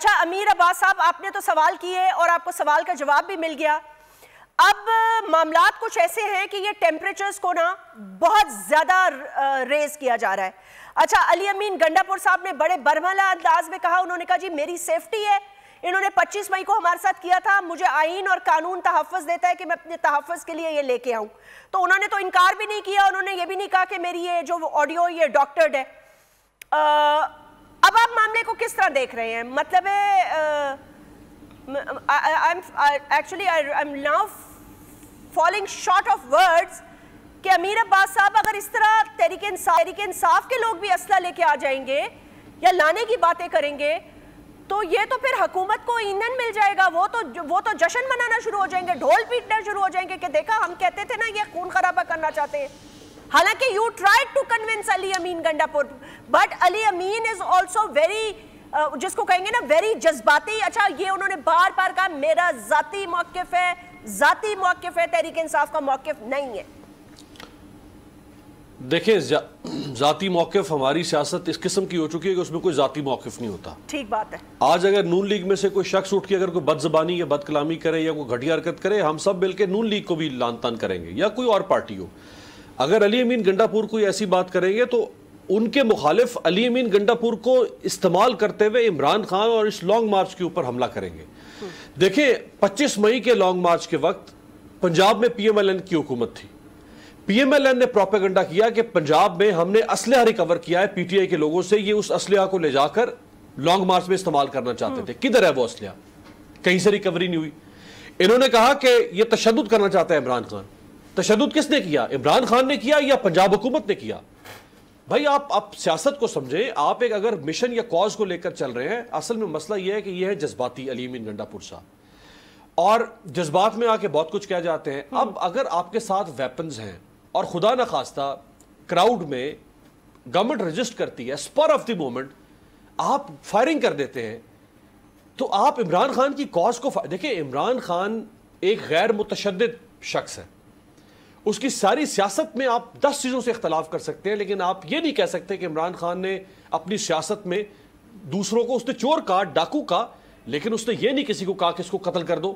अच्छा अमीर अब्बास साहब, आपने तो सवाल किए और आपको सवाल का जवाब भी मिल गया। अब मामलात कुछ ऐसे हैं कि ये टेम्परेचर्स को ना बहुत ज्यादा रेज किया जा रहा है। अच्छा, अली अमीन गंडापुर साहब ने बड़े बरमला अंदाज में कहा, उन्होंने कहा जी मेरी सेफ्टी है। इन्होंने 25 मई को हमारे साथ किया था, मुझे आईन और कानून तहफ़्फ़ुज़ देता है कि मैं अपने तहफ़्फ़ुज़ के लिए ये लेके आऊँ। तो उन्होंने तो इनकार भी नहीं किया, उन्होंने ये भी नहीं कहा कि मेरी ये जो ऑडियो ये डॉक्टर्ड है। अब आप मामले को किस तरह देख रहे हैं? मतलब है I am now falling short of words कि अमीर अब्बास साहब अगर इस तरह तहरीक इंसाफ के लोग भी असला लेके आ जाएंगे या लाने की बातें करेंगे तो ये तो फिर हुकूमत को ईंधन मिल जाएगा। वो तो जश्न मनाना शुरू हो जाएंगे, ढोल पीटना शुरू हो जाएंगे कि देखा हम कहते थे ना ये खून खराबा करना चाहते हैं। हालांकि you tried to convince Ali Amin Gandapur, but Ali Amin is also very जिसको कहेंगे ना वेरी जज्बाती। अच्छा, ये उन्होंने बार बार कहा मेरा जाती मौक़िफ़ है, जाती मौक़िफ़ है, तहरीक इंसाफ का मौक़िफ़ नहीं है। देखिए, जाती मौक़िफ़ हमारी सियासत इस किस्म की हो चुकी है कि उसमें कोई जाती मौक़िफ़ नहीं होता। ठीक बात है। आज अगर नून लीग में से कोई शख्स उठ के अगर कोई बदज़बानी या बदकलामी करे या कोई घटिया हरकत करे, हम सब मिलकर नून लीग को भी लान तान करेंगे या कोई और पार्टी हो। अगर अली अमीन गंडापुर कोई ऐसी बात करेंगे तो उनके मुखालिफ अली अमीन गंडापुर को इस्तेमाल करते हुए इमरान खान और इस लॉन्ग मार्च के ऊपर हमला करेंगे। देखिए, 25 मई के लॉन्ग मार्च के वक्त पंजाब में PMLN की हुकूमत थी। PMLN ने प्रोपेगेंडा किया कि पंजाब में हमने असलहा रिकवर किया है PTI के लोगों से, ये उस असलहा को ले जाकर लॉन्ग मार्च में इस्तेमाल करना चाहते थे। किधर है वो असलहा? कहीं से रिकवरी नहीं हुई। इन्होंने कहा कि ये तशद्दुद करना चाहता है इमरान खान। तशद्दुद किसने किया? इमरान खान ने किया या पंजाब हुकूमत ने किया? भाई आप सियासत को समझें। आप एक अगर मिशन या कॉज को लेकर चल रहे हैं, असल में मसला यह है कि यह है जज्बाती अली अमीन गंडापुर साहब, और जज्बात में आके बहुत कुछ कह जाते हैं। अब अगर आपके साथ वेपन्स हैं और खुदा न खास्ता क्राउड में गवर्नमेंट रजिस्ट करती है, स्पर ऑफ द मोमेंट आप फायरिंग कर देते हैं, तो आप इमरान खान की कॉज को देखिए। इमरान खान एक गैर मुतशद्दिद शख्स है, उसकी सारी सियासत में आप 10 चीज़ों से इख्तलाफ कर सकते हैं, लेकिन आप ये नहीं कह सकते कि इमरान खान ने अपनी सियासत में दूसरों को, उसने चोर कहा, डाकू कहा, लेकिन उसने ये नहीं किसी को कहा कि इसको कत्ल कर दो।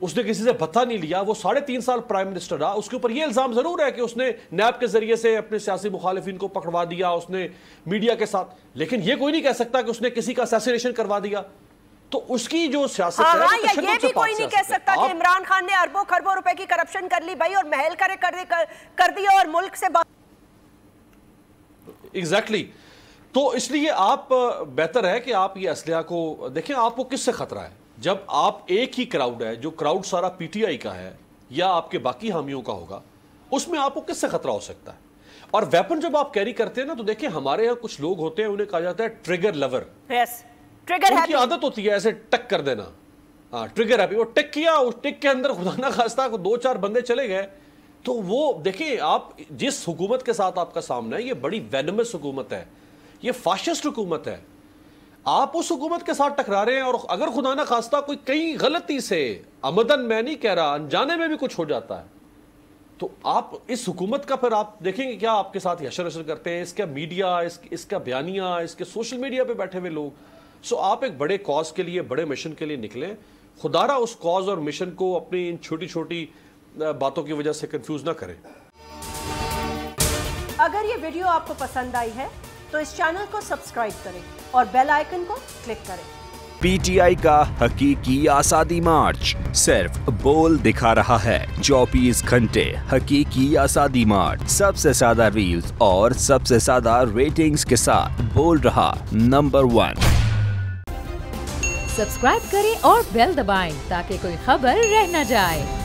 उसने किसी से भत्ता नहीं लिया। वो 3.5 साल प्राइम मिनिस्टर रहा। उसके ऊपर ये इल्ज़ाम ज़रूर है कि उसने नैब के जरिए से अपने सियासी मुखालिफिन को पकड़वा दिया, उसने मीडिया के साथ, लेकिन ये कोई नहीं कह सकता कि उसने किसी का असैसिनेशन करवा दिया। तो उसकी जो सियासत है, ये भी कोई नहीं कह सकता कि इमरान खान ने अरबों खरबों रुपए की करप्शन कर ली भाई और महल कर दिया और मुल्क से एग्जैक्टली। तो इसलिए आप बेहतर है कि आप ये असलहा को देखें। आपको किससे खतरा है? जब आप एक ही क्राउड है, जो क्राउड सारा PTI का है या आपके बाकी हामियों का होगा, उसमें आपको किससे खतरा हो सकता है? और वेपन जब आप कैरी करते हैं ना, तो देखिए हमारे यहाँ कुछ लोग होते हैं, उन्हें कहा जाता है ट्रिगर लवर। उनकी आदत होती है ऐसे टक कर देना। हाँ, ट्रिगर हैप्पी। वो टिक किया, उस टिक के अंदर खुदा ना खास्ता 2-4 बंदे चले गए, तो वो देखिए आप जिस हुकूमत के साथ आपका सामना है, ये बड़ी वेनमस हुकूमत है, ये फाशिस्ट हुकूमत है। आप उस हुकूमत के साथ टकरा रहे हैं, और अगर खुदा ना खास्ता कोई कई गलती से, अमदन मैं नहीं कह रहा, अनजाने में भी कुछ हो जाता है, तो आप इस हुकूमत का फिर आप देखेंगे क्या आपके साथ हशर हशर करते हैं इसका मीडिया, इसका बयानिया, इसके सोशल मीडिया पे बैठे हुए लोग। सो आप एक बड़े कॉज के लिए, बड़े मिशन के लिए निकले। खुदारा उस कॉज और मिशन को अपनी इन छोटी छोटी बातों की वजह से कंफ्यूज ना करें। अगर ये वीडियो आपको पसंद आई है तो इस चैनल को सब्सक्राइब करें और बेल आइकन को क्लिक करें। PTI का हकीकी आज़ादी मार्च सिर्फ बोल दिखा रहा है। 24 घंटे हकीकी आज़ादी मार्च, सबसे ज्यादा रील्स और सबसे ज्यादा रेटिंग्स के साथ बोल रहा नंबर 1। सब्सक्राइब करें और बेल दबाएं ताकि कोई खबर रह न जाए।